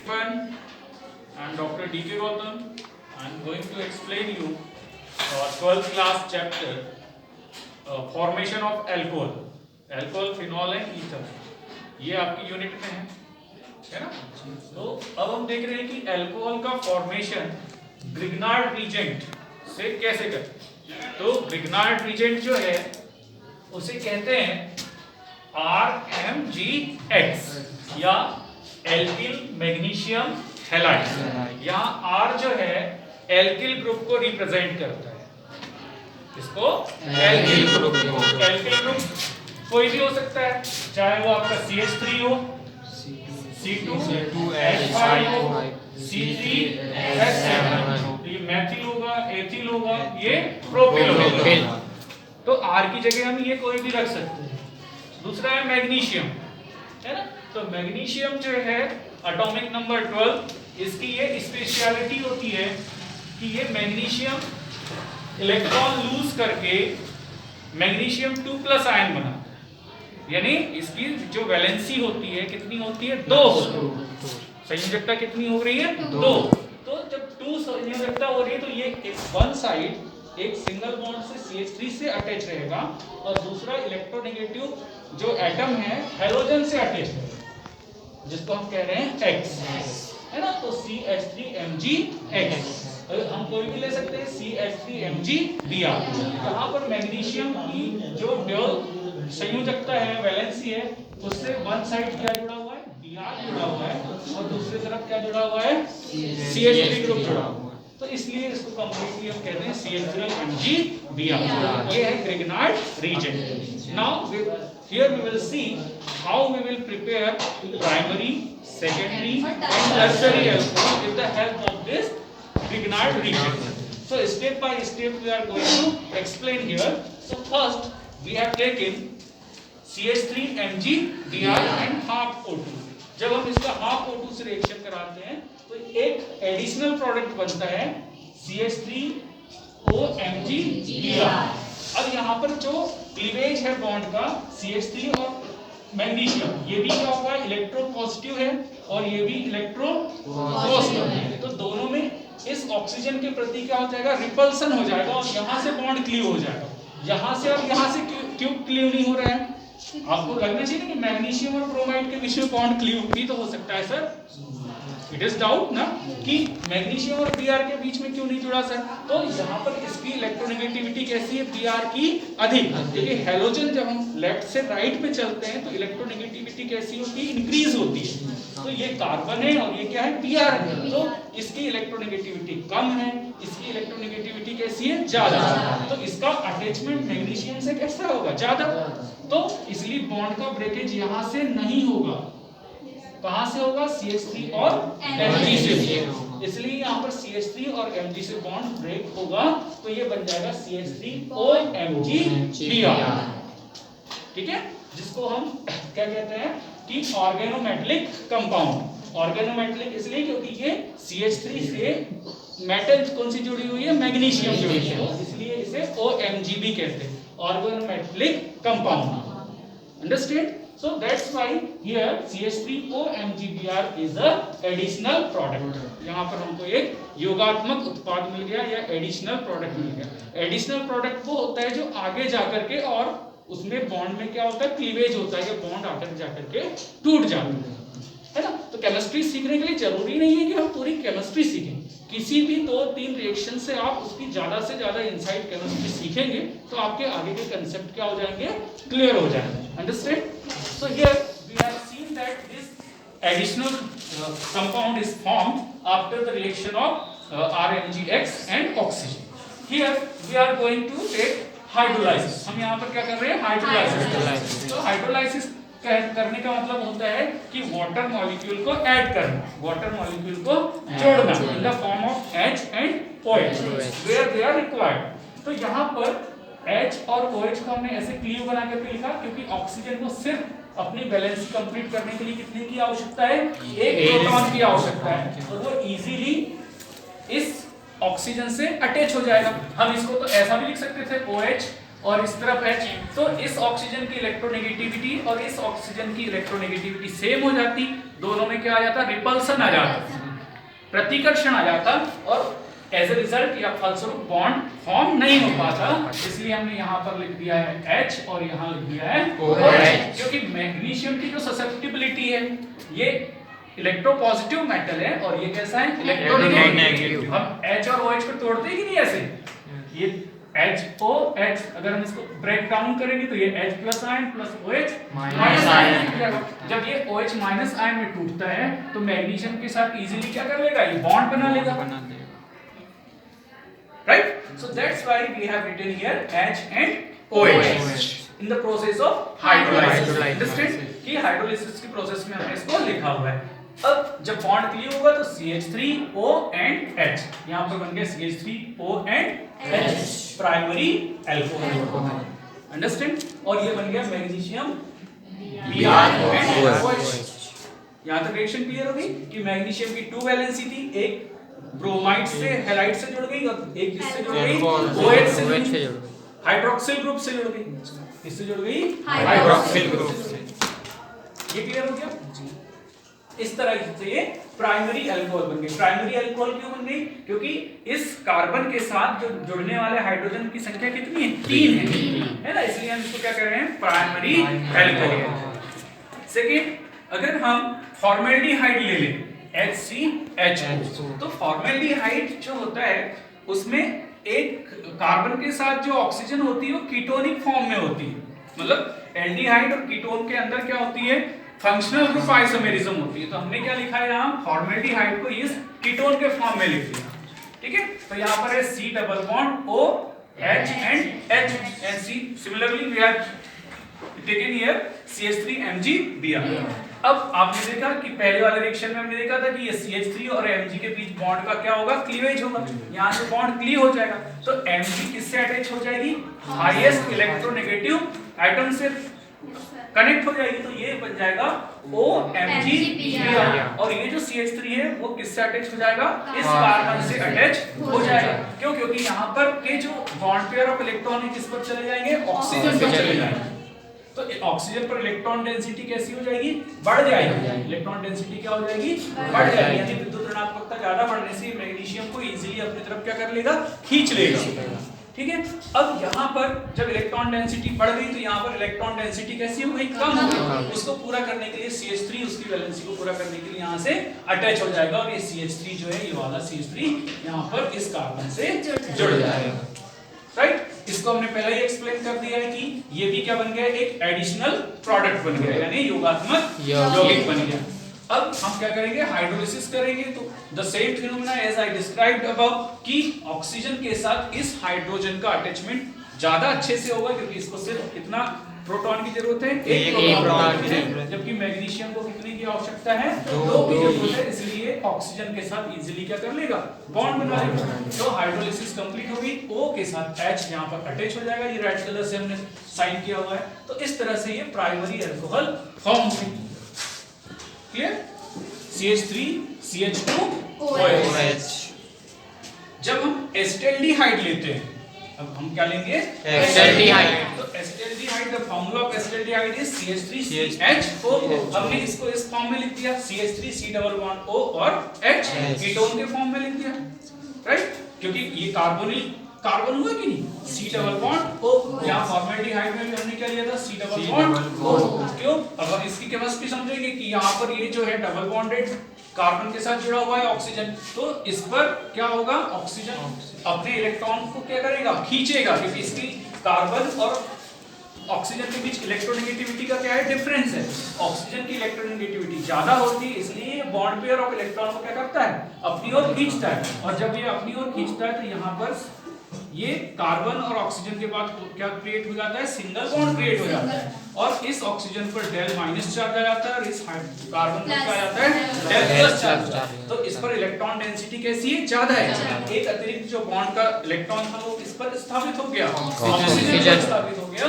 Fun. I'm Dr. D.K. Gautam. I'm going to explain you 12th class chapter formation of alcohol. Alcohol, phenol and ether. ये आपकी unit में है ना? तो अब हम देख रहे हैं कि अल्कोहल का फॉर्मेशन ग्रिग्नार्ड रीजेंट से कैसे करते हैं। तो ग्रिग्नार्ड रीजेंट जो है उसे कहते हैं RMGX या एल्किल मैग्नीशियम हैलाइड। यहाँ R जो है एल्किल ग्रुप को रिप्रेजेंट करता है। इसको एल्किल ग्रुप कोई भी हो सकता है, चाहे वो आपका CH3 हो, C2H5 हो, C3H7 हो, ये मैथिल होगा, एथिल होगा, ये प्रोपिल होगा। तो R की जगह हम ये कोई भी रख सकते हैं। दूसरा है मैग्नीशियम, है ना? तो मैग्नीशियम जो है एटॉमिक नंबर 12, इसकी ये स्पेशलिटी होती है कि ये मैग्नीशियम इलेक्ट्रॉन लूज करके मैग्नीशियम 2+ आयन बनाता है। यानी इसकी जो वैलेंसी होती है कितनी होती है? 2 होती है। संयोजकता कितनी हो रही है? 2। तो जब 2 संयोजकता हो रही है तो ये वन साइड एक सिंगल बॉन्ड से CH3 से अटैच रहेगा और दूसरा इलेक्ट्रोनेगेटिव जो एटम है हैलोजन से अटैच रहेगा, जिसको हम कह रहे हैं X, है ना? तो CH3MgX। हम कोई भी ले सकते हैं, CH3MgBr। यहाँ पर मैग्नीशियम की जो ड्यूल संयोजकता है, वैलेंसी है, उससे वन साइड क्या जुड़ा हुआ है? Br जुड़ा हुआ है और दूसरी तरफ क्या जुड़ा हुआ है? CH3 ग्रुप जुड़ा हुआ है। तो इसलिए इसको कंप्लीटली हम कहते हैं CH3MgBr। ये है Grignard reason. Now here we will see how we will prepare primary, secondary and tertiary alcohol with the help of this Grignard region. So step by step we are going to explain here. So first we have taken CH3MgBr and half O2. जब हम इसका half O2 से reaction कराते हैं तो एक additional product बनता है CH3OMgBr। अब यहाँ पर जो क्लीवेज है बॉन्ड का CH3 और मैग्नीशियम, ये भी क्या होगा? इलेक्ट्रो पॉजिटिव है और ये भी इलेक्ट्रो पॉजिटिव है। तो दोनों में इस ऑक्सीजन के प्रति क्या हो जाएगा? रिपल्सन हो जाएगा और यहाँ से बॉन्ड क्लीव हो जाएगा। यहाँ से और यहाँ से क्यों क्लीव नहीं हो रहा है? आपको लगना चाहिए कि मैग्नीशियम और ब्रोमाइड के बीच में बॉन्ड क्लीव भी तो हो सकता है सर। इट इज डाउट ना कि मैग्नीशियम और Br के बीच में क्यों नहीं जुड़ा सर? तो यहाँ पर इसकी इलेक्ट्रोनेगेटिविटी कैसी है? Br की अधिक, क्योंकि हैलोजन जब हम लेफ्ट से राइट पे चलते हैं तो इलेक्ट्रोनेगेटिविटी कैसी होती है? इंक्रीज होती है। तो ये कार्बन है और ये क्या है? Br है। तो इसकी इलेक्ट्रोनेगेटिविटी कम है, इसकी इलेक्ट्रोनेगेटिविटी कैसी है? ज्यादा। तो इसका अटैचमेंट मैग्नीशियम से कैसा होगा? ज्यादा। तो इसलिए बॉन्ड का ब्रेकेज यहाँ से नहीं होगा। कहां से होगा? CH3 और Mg से। इसलिए यहाँ पर CH3 और Mg से बॉन्ड ब्रेक होगा तो ये बन जाएगा CH3OMgBr। ठीक है, जिसको हम क्या कहते हैं कि ऑर्गेनोमेटेलिक कंपाउंड। ऑर्गेनोमेटेलिक इसलिए क्योंकि ये CH3 से मेटल कौन सी जुड़ी हुई है? मैग्नीशियम जुड़ी है, इसलिए इसे OMgB कहते हैं, organometallic compound. Understand? So that's why here CH3OMgBr is a additional product. यहाँ पर हमको एक योगात्मक उत्पाद मिल गया या एडिशनल प्रोडक्ट मिल गया। एडिशनल प्रोडक्ट वो होता है जो आगे जाकर के और उसमें बॉन्ड में क्या होता है? क्लीवेज होता है, ये बॉन्ड आकर जाकर के टूट जाता है ना? तो केमिस्ट्री सीखने के लिए जरूरी नहीं है कि हम पूरी केमिस्ट्री सीखें। किसी भी 2-3 रिएक्शन से आप उसकी ज्यादा से ज्यादा इनसाइड केमिस्ट्री सीखेंगे तो आपके आगे के कंसेप्ट क्या हो जाएंगे? क्लियर हो जाएंगे। Understand? So here we have seen that this additional compound is formed after the reaction of RMgX and oxygen. Here we are going to take hydrolysis. हम यहाँ पर क्या कर रहे हैं? हाइड्रोलाइसिस। तो हाइड्रोलाइसिस करने का मतलब होता है कि वाटर मॉलिक्यूल को ऐड करना, वाटर मॉलिक्यूल को जोड़ना in the form of H and OH where they are required। तो यहाँ पर H और OH को हमने ऐसे क्लीव बना करके लिखा क्योंकि ऑक्सीजन को सिर्फ अपनी बैलेंस कंप्लीट करने के लिए कितने की आवश्यकता है? एक प्रोटॉन की आवश्यकता है। तो वो इजीली इस ऑक्सीजन से अटैच हो जाएगा। हम इसको तो ऐसा भी लिख सकते थे OH और इस तरफ H, तो इस ऑक्सीजन की इलेक्ट्रोनेगेटिविटी और इस ऑक्सीजन की इलेक्ट्रोनेगेटिविटी सेम हो जाती, दोनों में क्या आ जाता, रिपल्सन आ जाता, प्रतिकर्षण आ जाता, और एज ए रिजल्ट या फलस्वरूप बॉन्ड फॉर्म नहीं हो पाता। इसलिए हमने यहाँ पर लिख दिया है H और यहाँ लिख दिया है OH, क्योंकि मैग्नीशियम की जो ससेप्टिबिलिटी है, ये इलेक्ट्रोपॉजिटिव मेटल है और ये कैसा है, इलेक्ट्रोनेगेटिव। हम H और OH को तोड़ते ही नहीं ऐसे, ये HOH अगर हम इसको ब्रेक डाउन करेंगे तो ये H plus ion plus OH minus ion. जब ये OH माइनस आयन में टूटता है तो मैग्नीशियम के साथ इजीली क्या कर लेगा, ये बॉन्ड बना लेगा, right? So that's why we have written here H and OH in the process of hydrolysis. Understand? कि हाइड्रोलिसिस की प्रोसेस में हमने इसको लिखा हुआ है। अब जब बॉन्ड क्लियर होगा तो CH3O and H, यहाँ पर बन गया CH3O and H, primary alcohol. Understand? और ये बन गया मैग्नीशियम Br and OH। यहाँ तक रिएक्शन क्लियर होगी कि मैग्नीशियम की 2 वैलेंसी थी, एक ब्रोमाइड से हैलाइड से जुड़ गई और एक किससे जुड़ गई, OH से जुड़ गई, हाइड्रोक्सिल ग्रुप से जुड़ गई, किससे जुड़ गई, हाइड्रोक्सिल ग्रुप से। ये क्लियर हो गया? इस तरह से ये प्राइमरी अल्कोहल बन गई। प्राइमरी अल्कोहल क्यों बन गई, क्योंकि इस कार्बन के साथ जो जुड़ने वाले हाइड्रोजन की संख्या कितनी है, 3 है ना, इसलिए हम इसको क्या कह रहे हैं, प्राइमरी अल्कोहल। सेकंड, अगर हम फॉर्मेल्डिहाइड ले लें HCHO, तो फॉर्मेल्डिहाइड जो होता है उसमें एक कार्बन के साथ जो ऑक्सीजन होती है वो कीटोनिक फॉर्म में होती है, मतलब एल्डिहाइड और कीटोन के अंदर क्या होती है, फंक्शनल ग्रुप आइसोमेरिज्म होती है। तो हमने क्या लिखा है यहाँ, फॉर्मेल्डिहाइड को इस कीटोन के फॉर्म में लिख दिया, ठीक है। तो यहाँ पर है C double bond O H and H and C, similarly we have taken here CH3MgBr। अब आपने देखा कि पहले वाले रिएक्शन में हमने देखा था कि ये CH3 और Mg के बीच बॉन्ड का क्या होगा, क्लीवेज होगा, यहाँ से बॉन्ड क्लीव हो जाएगा, तो Mg किससे अटैच हो जाएगी, हाईएस्ट इलेक्ट्रोनेगेटिव एटम से कनेक्ट हो जाएगी, तो ये बन जाएगा OMgBr, और ये जो CH3 है वो किससे अटैच हो जाएगा, इस कार्बन से अटैच हो जाएगा। क्यों, क्योंकि यहाँ पर के जो बॉन्ड पेयर ऑफ इलेक्ट्रॉन है किस पर चले जाएंगे, ऑक्सीजन पर चले जाएंगे, तो ऑक्सीजन पर इलेक्ट्रॉन डेंसिटी कैसी हो जाएगी, बढ़ जाएगी, इलेक्ट्रॉन डेंसिटी क्या हो जाएगी, बढ़ जाएगी, यानी विद्युत ऋणात्मकता ज्यादा बढ़ने से मैग्नीशियम को इजीली अपनी तरफ क्या कर लेगा, खींच लेगा, ठीक है। अब यहाँ पर जब इलेक्ट्रॉन डेंसिटी बढ़ गई तो यहाँ पर इलेक्ट्रॉन डेंसिटी कैसी हो गई, कम हो गई, उसको पूरा करने के लिए CH3 उसकी वैलेंसी को पूरा करने के लिए यहाँ से अटैच हो जाएगा, और ये CH3 जो है, ये वाला CH3 यहाँ पर इस कार्बन से जुड़ जाएगा, राइट। इसको हमने पहले ही एक्सप्लेन कर दिया है कि ये भी क्या बन गया, एक एडिशनल प्रोडक्ट बन गया, यानी योगात्मक यौगिक बन गया। अब हम क्या करेंगे, हाइड्रोलिसिस करेंगे, तो the same phenomena as I described above, कि ऑक्सीजन के साथ इस हाइड्रोजन का अटैचमेंट ज्यादा अच्छे से होगा, क्योंकि इसको सिर्फ कितना प्रोटॉन की जरूरत है, एक प्रोटॉन की जरूरत, जबकि मैग्नीशियम को कितने की आवश्यकता है, 2 की जरूरत है, इसलिए ऑक्सीजन के साथ इजीली क्या कर लेगा, बॉन्ड बना लेगा। तो हाइड्रोलिसिस कंप्लीट होगी, O के साथ H यहाँ पर अटैच हो जाएगा, ये रेड कलर से हमने साइन किया हुआ है, तो इस तरह से ये प्राइमरी अल्कोहल फॉर्म होगी। क्लियर? CH3 CH2 OH। जब हम एसिटाल्डिहाइड लेते हैं, अब हम क्या लेंगे, एसिटाल्डिहाइड, तो acetaldehyde the formula of acetaldehyde is CH3CH4, हमने इसको इस फॉर्म में लिख दिया, CH3C डबल बॉन्ड O और H कीटोन के फॉर्म में लिख दिया, राइट, क्योंकि ये कार्बोनिल कार्बन हुआ कि नहीं, C डबल बॉन्ड O, यहाँ फॉर्मेल्डिहाइड में भी हमने क्या लिया था, C डबल बॉन्ड O। क्यों, अब हम इसकी केमिस्ट्री समझेंगे कि यहाँ पर ये जो है डबल बॉन्डेड कार्बन के साथ जुड़ा हुआ है ऑक्सीजन, तो इस पर क्या होगा, ऑक्सीजन अपने इलेक्ट्रॉन को क्या करेगा, खींचेगा, क्योंकि इसकी कार्बन और ऑक्सीजन के बीच इलेक्ट्रोनेगेटिविटी का क्या है, डिफरेंस है, ऑक्सीजन की इलेक्ट्रोनेगेटिविटी ज्यादा होती है, इसलिए बॉन्ड पेयर ऑफ इलेक्ट्रॉन को क्या करता है, अपनी ओर खींचता है, और जब ये अपनी ओर खींचता है तो यहाँ पर ये कार्बन और ऑक्सीजन के बाद क्या क्रिएट हो जाता है, सिंगल बॉन्ड क्रिएट हो जाता है, और इस ऑक्सीजन पर डेल माइनस चार्ज आ जाता है, और इस कार्बन पर क्या आ जाता है, डेल प्लस चार्ज, तो इस पर इलेक्ट्रॉन डेंसिटी कैसी है, ज्यादा है, एक अतिरिक्त जो बॉन्ड का इलेक्ट्रॉन था वो इस पर स्थापित हो गया, ऑक्सीजन पर स्थापित हो गया,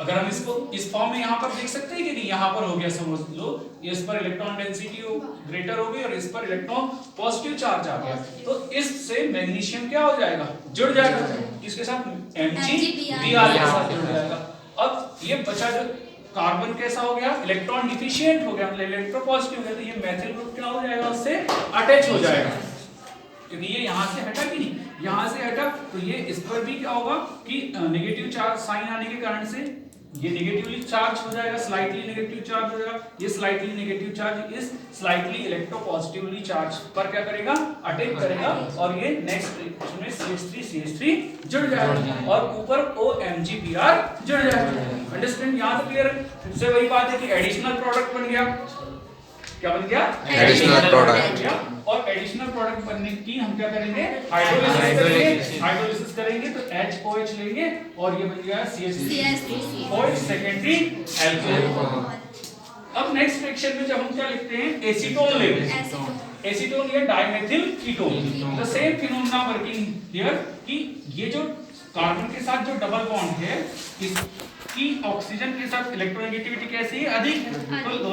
अगर हम इसको इस फॉर्म में यहाँ पर देख सकते हैं कि नहीं, यहाँ पर हो गया समझ लो, इस पर इलेक्ट्रॉन डेंसिटी ग्रेटर हो गई और इस पर इलेक्ट्रॉन पॉजिटिव चार्ज आ गया, तो इससे मैग्नीशियम क्या हो जाएगा, जुड़ जाएगा, किसके साथ, MgBr के साथ जुड़ जाएगा। अब ये बचा जो कार्बन कैसा हो गया, इलेक्ट्रॉन डिफिशिएंट हो गया, मतलब इलेक्ट्रोपॉजिटिव हो गया, तो ये मैथिल ग्रुप क्या हो जाएगा, उससे अटैच हो जाएगा, क्योंकि ये यहाँ से हटा कि नहीं, यहाँ से हटा, तो ये इस पर भी क्या होगा कि नेगेटिव चार्ज साइन आने के कारण से ये नेगेटिवली चार्ज हो जाएगा, स्लाइटली नेगेटिव चार्ज हो जाएगा, ये स्लाइटली नेगेटिव चार्ज इस स्लाइटली इलेक्ट्रोपॉजिटिवली चार्ज पर क्या करेगा, अटैक करेगा, और ये नेक्स्ट इसमें CH3 जुड़ जाएगा और ऊपर OMgBr जुड़ जाएगा। अंडरस्टैंड, यहां तक क्लियर है। फिर से वही बात है कि एडिशनल प्रोडक्ट बन गया, क्या बन गया, एडिशनल प्रोडक्ट, और एडिशनल प्रोडक्ट बनने की हम क्या करेंगे, हाइड्रोलिसिस करेंगे, तो HOH लेंगे और ये बन गया CH3 सेकेंडरी अल्कोहल। अब नेक्स्ट रिएक्शन में जब हम क्या लिखते हैं, एसीटोन लेंगे, एसीटोन या dimethyl ketone, the same phenomena working here, कि ये जो कार्बन के साथ जो डबल बॉन्ड है इसकी ऑक्सीजन के साथ इलेक्ट्रोनेगेटिविटी कैसी है, अधिक है, तो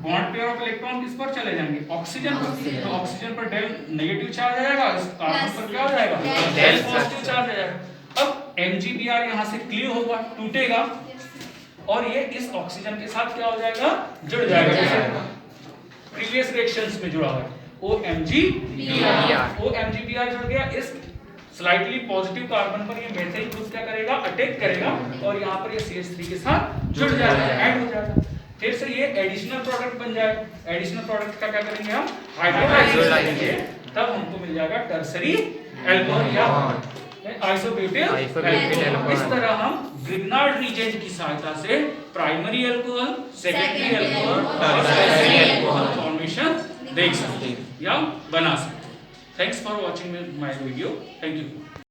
बॉन्ड पेयर ऑफ इलेक्ट्रॉन किस पर चले जाएंगे, ऑक्सीजन पर, तो ऑक्सीजन पर डेल नेगेटिव चार्ज आ जाएगा, इस कार्बन पर क्या हो जाएगा, डेल पॉजिटिव चार्ज आ जाएगा। अब MgBr यहां से क्लियर होगा, टूटेगा और ये इस ऑक्सीजन के साथ क्या हो जाएगा, जुड़ जाएगा, जैसे प्रीवियस रिएक्शंस में जुड़ा हुआ है, OMgBr जुड़ गया, इस स्लाइटली पॉजिटिव कार्बन पर ये मेथिल ग्रुप क्या करेगा, अटैक करेगा और यहाँ पर ये CH3 के साथ जुड़ जाएगा, ऐड हो जाएगा, फिर से ये एडिशनल प्रोडक्ट बन जाएगा। एडिशनल प्रोडक्ट का क्या करेंगे हम, हाइड्रोलाइज करेंगे, तब हमको मिल जाएगा टर्सरी अल्कोहल या आइसोब्यूटिल अल्कोहल। इस तरह हम ग्रिग्नार्ड रीजेंट की सहायता से प्राइमरी अल्कोहल, सेकेंडरी अल्कोहल और टर्सरी अल्कोहल फॉर्मेशन देख सकते हैं या बना सकते हैं। Thanks for watching my video, thank you.